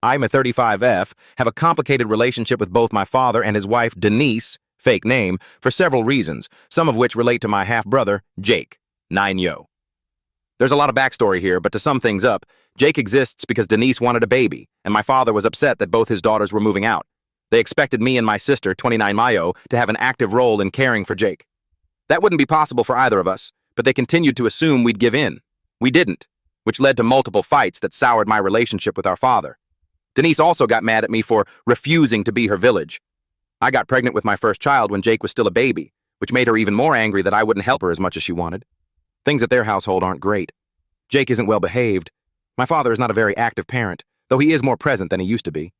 I'm a 35F, have a complicated relationship with both my father and his wife, Denise, fake name, for several reasons, some of which relate to my half-brother, Jake, 9-yo. There's a lot of backstory here, but to sum things up, Jake exists because Denise wanted a baby, and my father was upset that both his daughters were moving out. They expected me and my sister, 29-Mayo, to have an active role in caring for Jake. That wouldn't be possible for either of us, but they continued to assume we'd give in. We didn't, which led to multiple fights that soured my relationship with our father. Denise also got mad at me for refusing to be her village. I got pregnant with my first child when Jake was still a baby, which made her even more angry that I wouldn't help her as much as she wanted. Things at their household aren't great. Jake isn't well behaved. My father is not a very active parent, though he is more present than he used to be.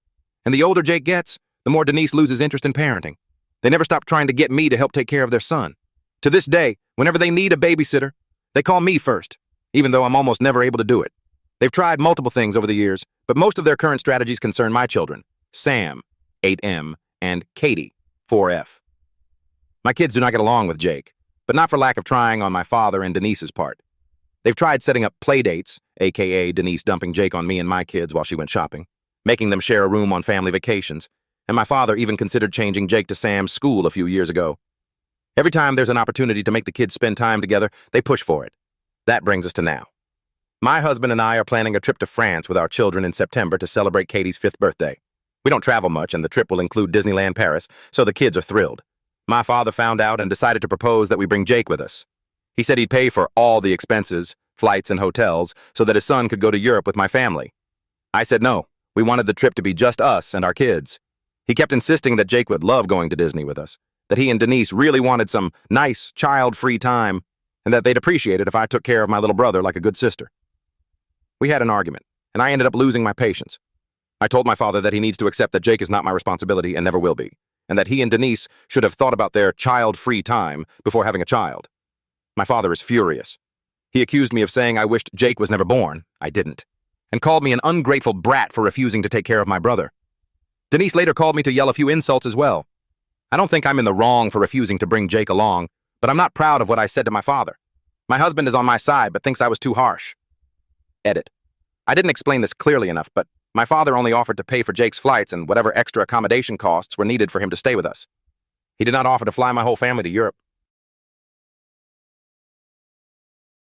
And the older Jake gets, the more Denise loses interest in parenting. They never stop trying to get me to help take care of their son. To this day, whenever they need a babysitter, they call me first, even though I'm almost never able to do it. They've tried multiple things over the years, but most of their current strategies concern my children, Sam, 8M, and Katie, 4F. My kids do not get along with Jake, but not for lack of trying on my father and Denise's part. They've tried setting up play dates, aka Denise dumping Jake on me and my kids while she went shopping, making them share a room on family vacations, and my father even considered changing Jake to Sam's school a few years ago. Every time there's an opportunity to make the kids spend time together, they push for it. That brings us to now. My husband and I are planning a trip to France with our children in September to celebrate Katie's 5th birthday. We don't travel much, and the trip will include Disneyland Paris, so the kids are thrilled. My father found out and decided to propose that we bring Jake with us. He said he'd pay for all the expenses, flights and hotels, so that his son could go to Europe with my family. I said no, we wanted the trip to be just us and our kids. He kept insisting that Jake would love going to Disney with us, that he and Denise really wanted some nice, child-free time, and that they'd appreciate it if I took care of my little brother like a good sister. We had an argument, and I ended up losing my patience. I told my father that he needs to accept that Jake is not my responsibility and never will be, and that he and Denise should have thought about their child-free time before having a child. My father is furious. He accused me of saying I wished Jake was never born. I didn't. And called me an ungrateful brat for refusing to take care of my brother. Denise later called me to yell a few insults as well. I don't think I'm in the wrong for refusing to bring Jake along, but I'm not proud of what I said to my father. My husband is on my side but thinks I was too harsh. Edit. I didn't explain this clearly enough, but my father only offered to pay for Jake's flights and whatever extra accommodation costs were needed for him to stay with us. He did not offer to fly my whole family to Europe.